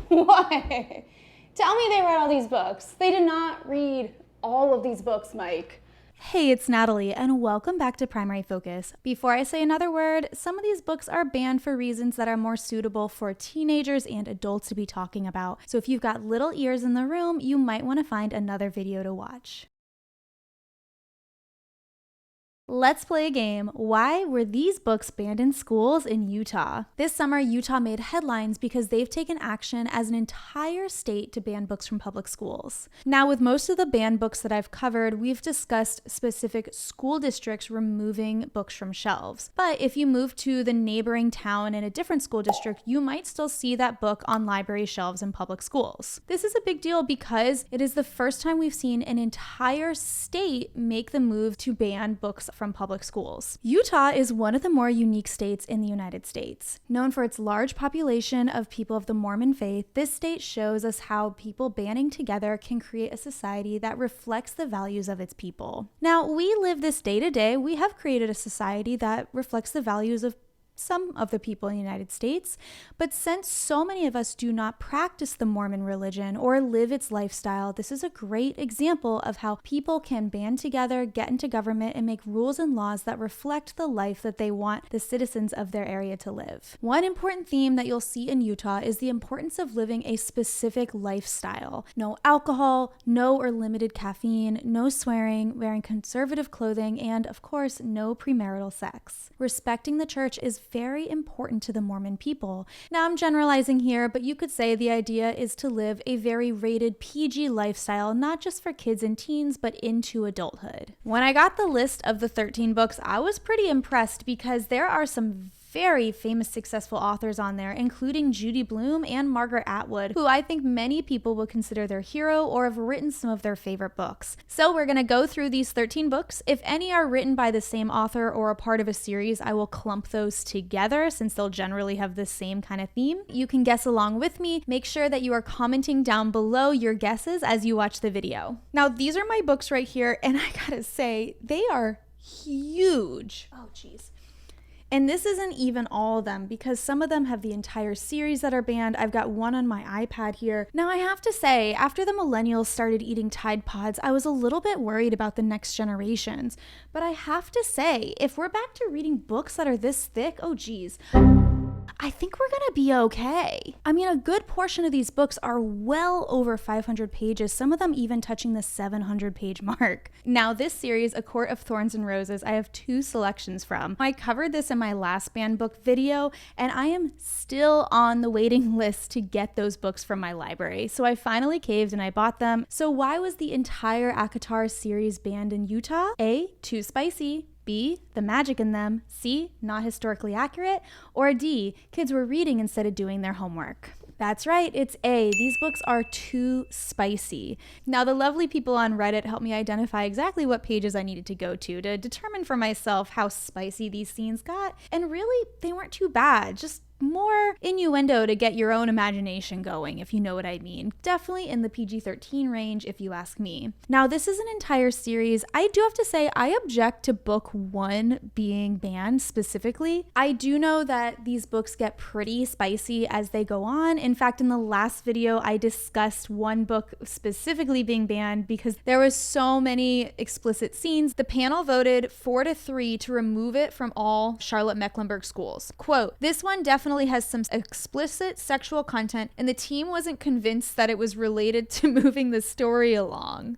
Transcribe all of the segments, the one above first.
What? Tell me they read all these books. They did not read all of these books, Mike. Hey, it's Natalie, and welcome back to Primary Focus. Before I say another word, some of these books are banned for reasons that are more suitable for teenagers and adults to be talking about. So if you've got little ears in the room, you might want to find another video to watch. Let's play a game. Why were these books banned in schools in Utah? This summer, Utah made headlines because they've taken action as an entire state to ban books from public schools. Now, with most of the banned books that I've covered, we've discussed specific school districts removing books from shelves. But if you move to the neighboring town in a different school district, you might still see that book on library shelves in public schools. This is a big deal because it is the first time we've seen an entire state make the move to ban books from public schools. Utah is one of the more unique states in the United States. Known for its large population of people of the Mormon faith, this state shows us how people banding together can create a society that reflects the values of its people. Now, we live this day to day. We have created a society that reflects the values of some of the people in the United States, but since so many of us do not practice the Mormon religion or live its lifestyle, this is a great example of how people can band together, get into government, and make rules and laws that reflect the life that they want the citizens of their area to live. One important theme that you'll see in Utah is the importance of living a specific lifestyle. No alcohol, no or limited caffeine, no swearing, wearing conservative clothing, and of course, no premarital sex. Respecting the church is very important to the Mormon people. Now, I'm generalizing here, but you could say the idea is to live a very rated PG lifestyle, not just for kids and teens, but into adulthood. When I got the list of the 13 books, I was pretty impressed because there are some very famous, successful authors on there, including Judy Blume and Margaret Atwood, who I think many people would consider their hero or have written some of their favorite books. So we're going to go through these 13 books. If any are written by the same author or a part of a series, I will clump those together since they'll generally have the same kind of theme. You can guess along with me. Make sure that you are commenting down below your guesses as you watch the video. Now, these are my books right here, and I gotta say, they are huge. Oh, geez. And this isn't even all of them because some of them have the entire series that are banned. I've got one on my iPad here. Now, I have to say, after the millennials started eating Tide Pods, I was a little bit worried about the next generations. But I have to say, if we're back to reading books that are this thick, oh geez, I think we're gonna be okay. I mean, a good portion of these books are well over 500 pages, some of them even touching the 700-page mark. Now, this series, A Court of Thorns and Roses, I have two selections from. I covered this in my last banned book video, and I am still on the waiting list to get those books from my library. So I finally caved and I bought them. So why was the entire ACOTAR series banned in Utah? A, too spicy. B, the magic in them. C, not historically accurate. Or D, kids were reading instead of doing their homework. That's right, it's A. These books are too spicy. Now, the lovely people on Reddit helped me identify exactly what pages I needed to go to determine for myself how spicy these scenes got. And really, they weren't too bad. Just more innuendo to get your own imagination going, if you know what I mean. Definitely in the PG-13 range, if you ask me. Now, this is an entire series. I do have to say, I object to book 1 being banned specifically. I do know that these books get pretty spicy as they go on. In fact, in the last video, I discussed one book specifically being banned because there was so many explicit scenes. The panel voted 4-3 to remove it from all Charlotte-Mecklenburg schools. Quote, "This one definitely has some explicit sexual content, and the team wasn't convinced that it was related to moving the story along."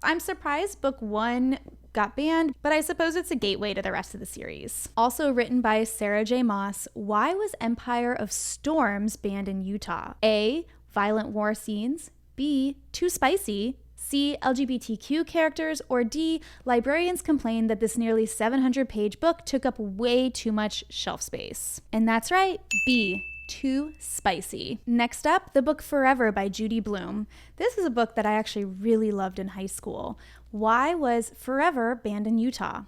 I'm surprised book 1 got banned, but I suppose it's a gateway to the rest of the series. Also written by Sarah J. Maas, why was Empire of Storms banned in Utah? A, violent war scenes. B, too spicy. C, LGBTQ characters. Or D, librarians complained that this nearly 700-page book took up way too much shelf space. And that's right, B, too spicy. Next up, the book Forever by Judy Blume. This is a book that I actually really loved in high school. Why was Forever banned in Utah?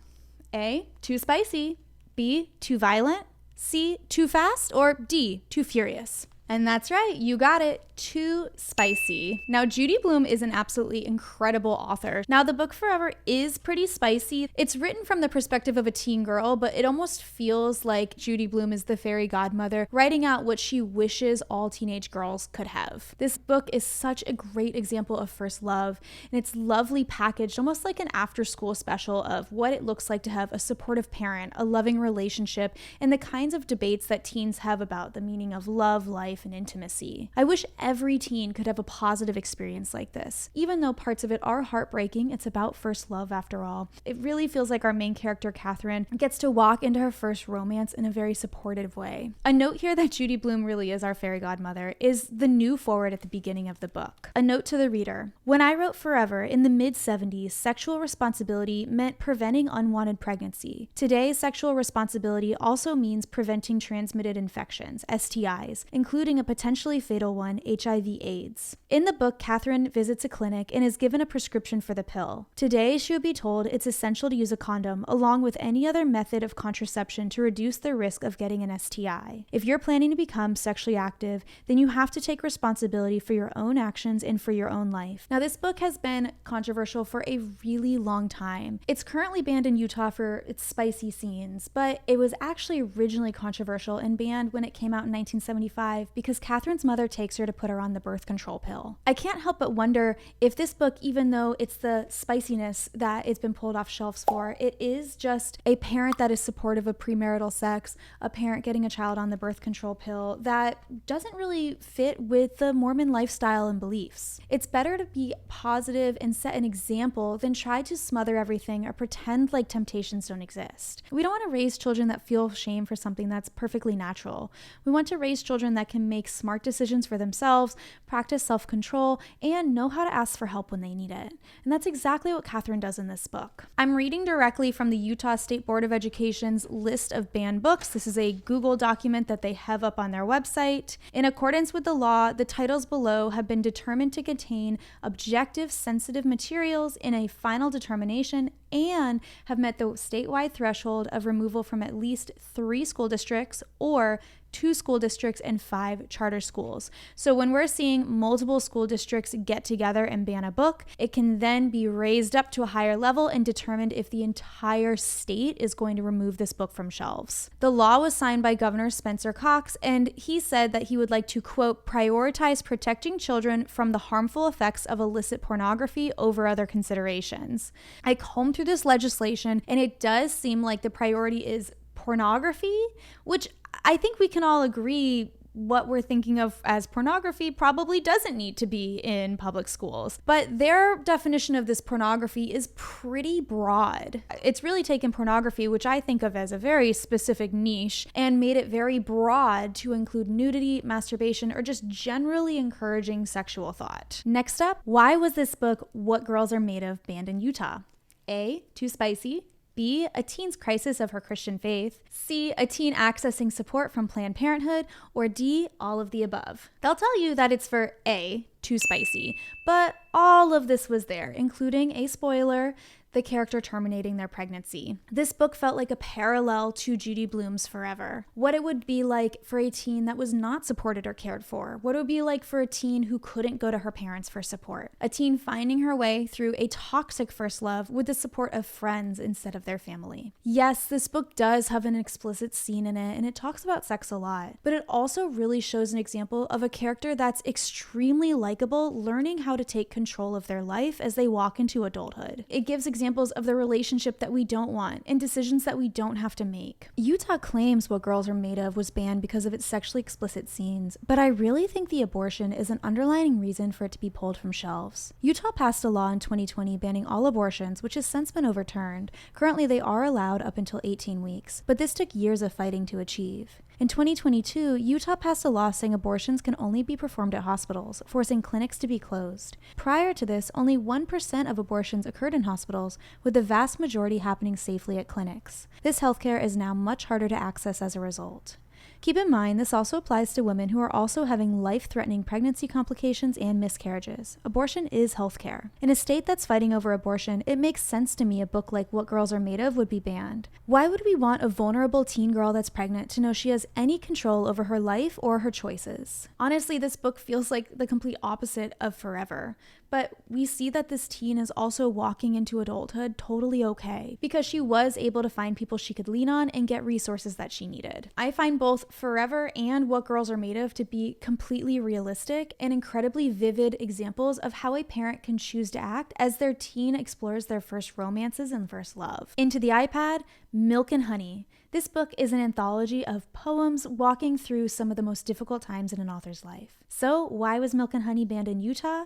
A, too spicy. B, too violent. C, too fast. Or D, too furious. And that's right, you got it, too spicy. Now, Judy Blume is an absolutely incredible author. Now, the book Forever is pretty spicy. It's written from the perspective of a teen girl, but it almost feels like Judy Blume is the fairy godmother writing out what she wishes all teenage girls could have. This book is such a great example of first love, and it's lovely packaged, almost like an after-school special of what it looks like to have a supportive parent, a loving relationship, and the kinds of debates that teens have about the meaning of love, life, and intimacy. I wish every teen could have a positive experience like this. Even though parts of it are heartbreaking, it's about first love after all. It really feels like our main character, Catherine, gets to walk into her first romance in a very supportive way. A note here that Judy Blume really is our fairy godmother is the new foreword at the beginning of the book. A note to the reader. When I wrote Forever in the mid-70s, sexual responsibility meant preventing unwanted pregnancy. Today, sexual responsibility also means preventing transmitted infections, STIs, including a potentially fatal one, HIV/AIDS. In the book, Catherine visits a clinic and is given a prescription for the pill. Today, she would be told it's essential to use a condom along with any other method of contraception to reduce the risk of getting an STI. If you're planning to become sexually active, then you have to take responsibility for your own actions and for your own life. Now, this book has been controversial for a really long time. It's currently banned in Utah for its spicy scenes, but it was actually originally controversial and banned when it came out in 1975 because Catherine's mother takes her to put her on the birth control pill. I can't help but wonder if this book, even though it's the spiciness that it's been pulled off shelves for, it is just a parent that is supportive of premarital sex, a parent getting a child on the birth control pill that doesn't really fit with the Mormon lifestyle and beliefs. It's better to be positive and set an example than try to smother everything or pretend like temptations don't exist. We don't want to raise children that feel shame for something that's perfectly natural. We want to raise children that can make smart decisions for themselves, practice self-control, and know how to ask for help when they need it. And that's exactly what Catherine does in this book. I'm reading directly from the Utah State Board of Education's list of banned books. This is a Google document that they have up on their website. In accordance with the law, the titles below have been determined to contain objective, sensitive materials in a final determination and have met the statewide threshold of removal from at least 3 school districts or 2 school districts and 5 charter schools. So when we're seeing multiple school districts get together and ban a book, it can then be raised up to a higher level and determined if the entire state is going to remove this book from shelves. The law was signed by Governor Spencer Cox, and he said that he would like to, quote, prioritize protecting children from the harmful effects of illicit pornography over other considerations. I combed through this legislation, and it does seem like the priority is pornography, which I think we can all agree what we're thinking of as pornography probably doesn't need to be in public schools. But their definition of this pornography is pretty broad. It's really taken pornography, which I think of as a very specific niche, and made it very broad to include nudity, masturbation, or just generally encouraging sexual thought. Next up, why was this book, What Girls Are Made Of, banned in Utah? A, too spicy. B, a teen's crisis of her Christian faith. C, a teen accessing support from Planned Parenthood. Or D, all of the above. They'll tell you that it's for A, too spicy, but all of this was there, including a spoiler, the character terminating their pregnancy. This book felt like a parallel to Judy Blume's Forever. What it would be like for a teen that was not supported or cared for. What it would be like for a teen who couldn't go to her parents for support. A teen finding her way through a toxic first love with the support of friends instead of their family. Yes, this book does have an explicit scene in it, and it talks about sex a lot, but it also really shows an example of a character that's extremely likable, learning how to take control of their life as they walk into adulthood. It gives examples of the relationship that we don't want and decisions that we don't have to make. Utah claims What Girls Are Made Of was banned because of its sexually explicit scenes, but I really think the abortion is an underlying reason for it to be pulled from shelves. Utah passed a law in 2020 banning all abortions, which has since been overturned. Currently, they are allowed up until 18 weeks, but this took years of fighting to achieve. In 2022, Utah passed a law saying abortions can only be performed at hospitals, forcing clinics to be closed. Prior to this, only 1% of abortions occurred in hospitals, with the vast majority happening safely at clinics. This healthcare is now much harder to access as a result. Keep in mind, this also applies to women who are also having life-threatening pregnancy complications and miscarriages. Abortion is healthcare. In a state that's fighting over abortion, it makes sense to me a book like What Girls Are Made Of would be banned. Why would we want a vulnerable teen girl that's pregnant to know she has any control over her life or her choices? Honestly, this book feels like the complete opposite of Forever. But we see that this teen is also walking into adulthood totally okay because she was able to find people she could lean on and get resources that she needed. I find both Forever and What Girls Are Made Of to be completely realistic and incredibly vivid examples of how a parent can choose to act as their teen explores their first romances and first love. Into the iPad, Milk and Honey. This book is an anthology of poems walking through some of the most difficult times in an author's life. So why was Milk and Honey banned in Utah?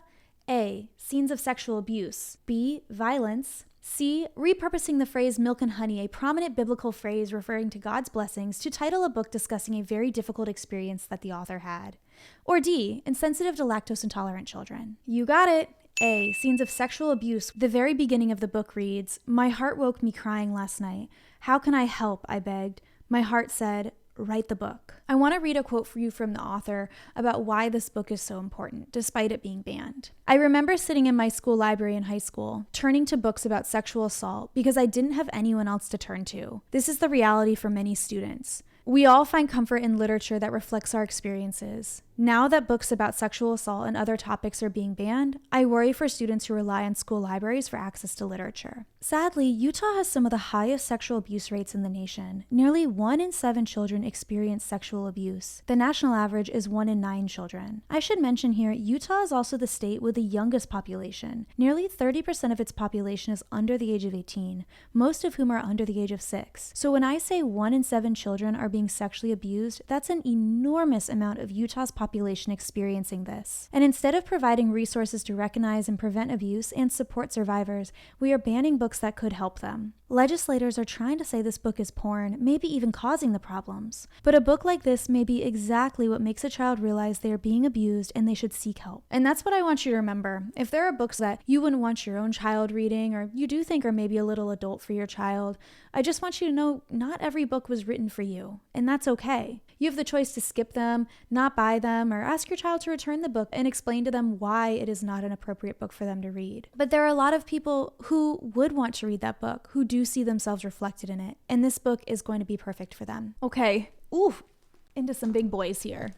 A. Scenes of sexual abuse. B. Violence. C. Repurposing the phrase milk and honey, a prominent biblical phrase referring to God's blessings, to title a book discussing a very difficult experience that the author had. Or D. Insensitive to lactose intolerant children. You got it. A. Scenes of sexual abuse. The very beginning of the book reads, "My heart woke me crying last night. How can I help?" I begged. My heart said, "Write the book." I want to read a quote for you from the author about why this book is so important, despite it being banned. "I remember sitting in my school library in high school, turning to books about sexual assault because I didn't have anyone else to turn to. This is the reality for many students. We all find comfort in literature that reflects our experiences. Now that books about sexual assault and other topics are being banned, I worry for students who rely on school libraries for access to literature." Sadly, Utah has some of the highest sexual abuse rates in the nation. Nearly 1 in 7 children experience sexual abuse. The national average is 1 in 9 children. I should mention here, Utah is also the state with the youngest population. Nearly 30% of its population is under the age of 18, most of whom are under the age of 6. So when I say 1 in 7 children are being sexually abused, that's an enormous amount of Utah's population experiencing this. And instead of providing resources to recognize and prevent abuse and support survivors, we are banning books that could help them. Legislators are trying to say this book is porn, maybe even causing the problems. But a book like this may be exactly what makes a child realize they are being abused and they should seek help. And that's what I want you to remember. If there are books that you wouldn't want your own child reading, or you do think are maybe a little adult for your child, I just want you to know not every book was written for you, and that's okay. You have the choice to skip them, not buy them, or ask your child to return the book and explain to them why it is not an appropriate book for them to read. But there are a lot of people who would want to read that book, who do see themselves reflected in it, and this book is going to be perfect for them. Okay, into some big boys here.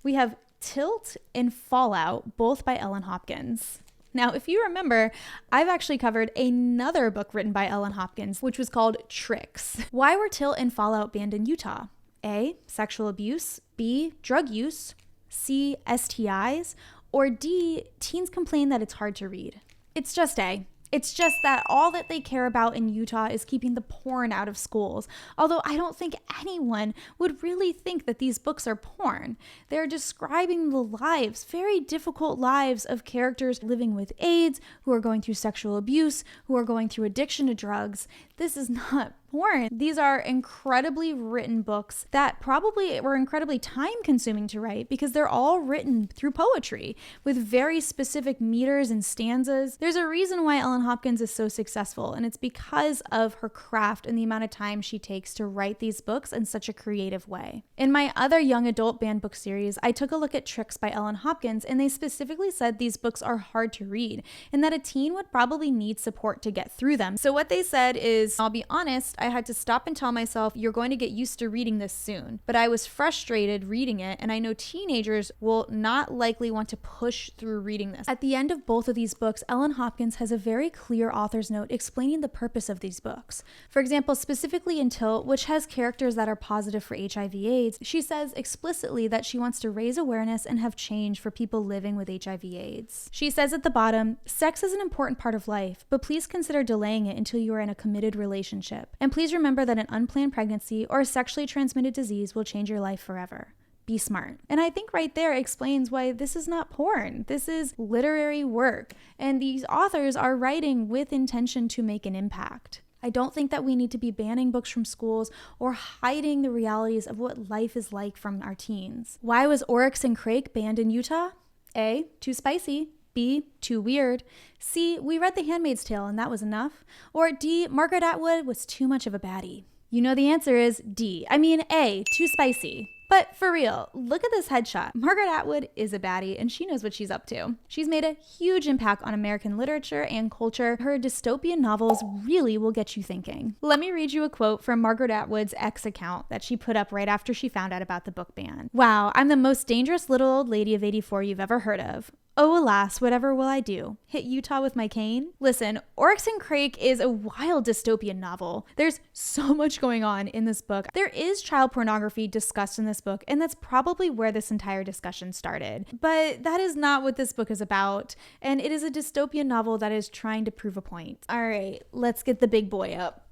We have Tilt and Fallout, both by Ellen Hopkins. Now, if you remember, I've actually covered another book written by Ellen Hopkins, which was called Tricks. Why were Tilt and Fallout banned in Utah? A. Sexual abuse. B. Drug use. C. STIs. Or D. Teens complain that it's hard to read. It's just A. It's just that all that they care about in Utah is keeping the porn out of schools. Although I don't think anyone would really think that these books are porn. They're describing the lives, very difficult lives of characters living with AIDS, who are going through sexual abuse, who are going through addiction to drugs. This is not porn. These are incredibly written books that probably were incredibly time consuming to write because they're all written through poetry with very specific meters and stanzas. There's a reason why Ellen Hopkins is so successful, and it's because of her craft and the amount of time she takes to write these books in such a creative way. In my other young adult banned book series, I took a look at Tricks by Ellen Hopkins, and they specifically said these books are hard to read and that a teen would probably need support to get through them. So what they said is, I'll be honest, I had to stop and tell myself, you're going to get used to reading this soon. But I was frustrated reading it, and I know teenagers will not likely want to push through reading this. At the end of both of these books, Ellen Hopkins has a very clear author's note explaining the purpose of these books. For example, specifically in Tilt, which has characters that are positive for HIV/AIDS, she says explicitly that she wants to raise awareness and have change for people living with HIV/AIDS. She says at the bottom, sex is an important part of life, but please consider delaying it until you are in a committed relationship. And please remember that an unplanned pregnancy or a sexually transmitted disease will change your life forever. Be smart. And I think right there explains why this is not porn. This is literary work. And these authors are writing with intention to make an impact. I don't think that we need to be banning books from schools or hiding the realities of what life is like from our teens. Why was Oryx and Crake banned in Utah? A. Too spicy. B. Too weird. C. We read The Handmaid's Tale and that was enough. Or D. Margaret Atwood was too much of a baddie. You know the answer is D. A. Too spicy. But for real, look at this headshot. Margaret Atwood is a baddie and she knows what she's up to. She's made a huge impact on American literature and culture. Her dystopian novels really will get you thinking. Let me read you a quote from Margaret Atwood's X account that she put up right after she found out about the book ban. "Wow, I'm the most dangerous little old lady of 84 you've ever heard of. Oh, alas, whatever will I do? Hit Utah with my cane?" Listen, Oryx and Crake is a wild dystopian novel. There's so much going on in this book. There is child pornography discussed in this book, and that's probably where this entire discussion started. But that is not what this book is about, and it is a dystopian novel that is trying to prove a point. All right, let's get the big boy up.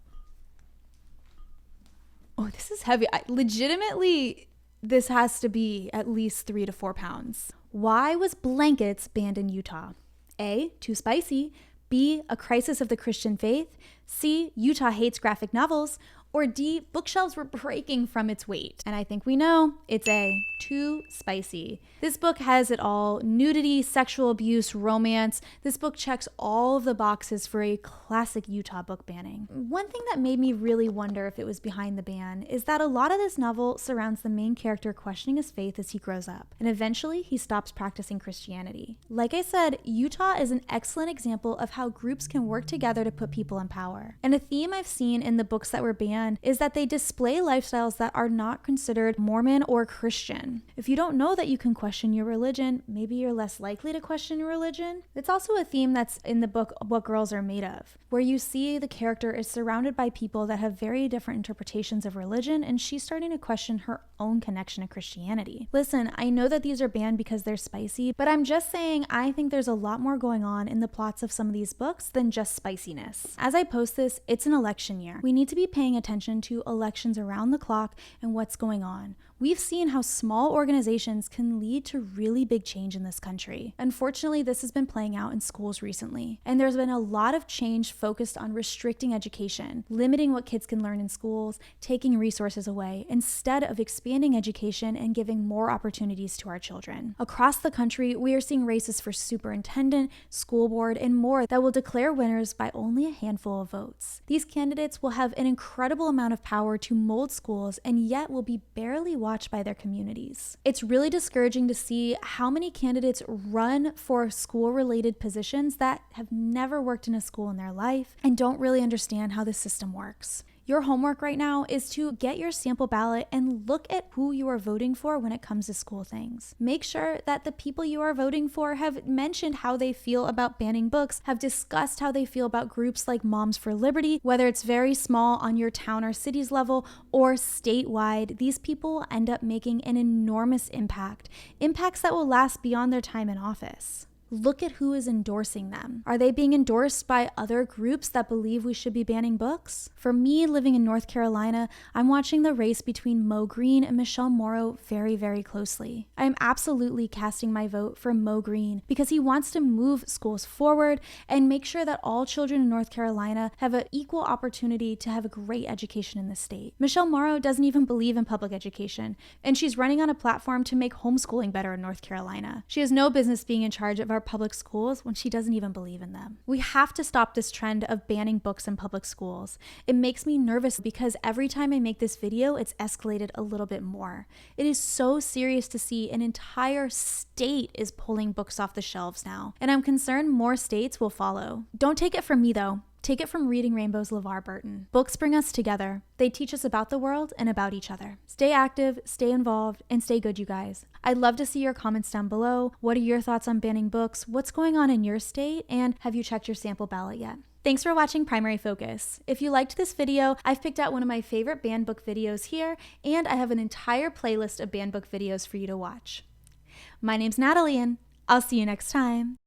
Oh, this is heavy. Legitimately, this has to be at least 3 to 4 pounds. Why was blankets banned in Utah? A, too spicy. B, a crisis of the Christian faith. C, Utah hates graphic novels. Or D, bookshelves were breaking from its weight. And I think we know it's A, too spicy. This book has it all: nudity, sexual abuse, romance. This book checks all of the boxes for a classic Utah book banning. One thing that made me really wonder if it was behind the ban is that a lot of this novel surrounds the main character questioning his faith as he grows up, and eventually he stops practicing Christianity. Like I said, Utah is an excellent example of how groups can work together to put people in power. And a theme I've seen in the books that were banned is that they display lifestyles that are not considered Mormon or Christian. If you don't know that you can question your religion, maybe you're less likely to question your religion. It's also a theme that's in the book What Girls Are Made Of, where you see the character is surrounded by people that have very different interpretations of religion, and she's starting to question her own connection to Christianity. Listen, I know that these are banned because they're spicy, but I'm just saying I think there's a lot more going on in the plots of some of these books than just spiciness. As I post this, it's an election year. We need to be paying attention to elections around the clock and what's going on. We've seen how small organizations can lead to really big change in this country. Unfortunately, this has been playing out in schools recently, and there's been a lot of change focused on restricting education, limiting what kids can learn in schools, taking resources away, instead of expanding education and giving more opportunities to our children. Across the country, we are seeing races for superintendent, school board, and more that will declare winners by only a handful of votes. These candidates will have an incredible amount of power to mold schools, and yet will be barely watched by their communities. It's really discouraging to see how many candidates run for school-related positions that have never worked in a school in their life and don't really understand how the system works. Your homework right now is to get your sample ballot and look at who you are voting for when it comes to school things. Make sure that the people you are voting for have mentioned how they feel about banning books, have discussed how they feel about groups like Moms for Liberty, whether it's very small on your town or city's level or statewide. These people end up making an enormous impact, impacts that will last beyond their time in office. Look at who is endorsing them. Are they being endorsed by other groups that believe we should be banning books? For me, living in North Carolina, I'm watching the race between Mo Green and Michele Morrow very, very closely. I am absolutely casting my vote for Mo Green because he wants to move schools forward and make sure that all children in North Carolina have an equal opportunity to have a great education in the state. Michele Morrow doesn't even believe in public education, and she's running on a platform to make homeschooling better in North Carolina. She has no business being in charge of our public schools when she doesn't even believe in them. We have to stop this trend of banning books in public schools. It makes me nervous because every time I make this video, it's escalated a little bit more. It is so serious to see an entire state is pulling books off the shelves now, and I'm concerned more states will follow. Don't take it from me though. Take it from Reading Rainbow's LeVar Burton. Books bring us together. They teach us about the world and about each other. Stay active, stay involved, and stay good, you guys. I'd love to see your comments down below. What are your thoughts on banning books? What's going on in your state? And have you checked your sample ballot yet? Thanks for watching Primary Focus. If you liked this video, I've picked out one of my favorite banned book videos here, and I have an entire playlist of banned book videos for you to watch. My name's Natalie, and I'll see you next time.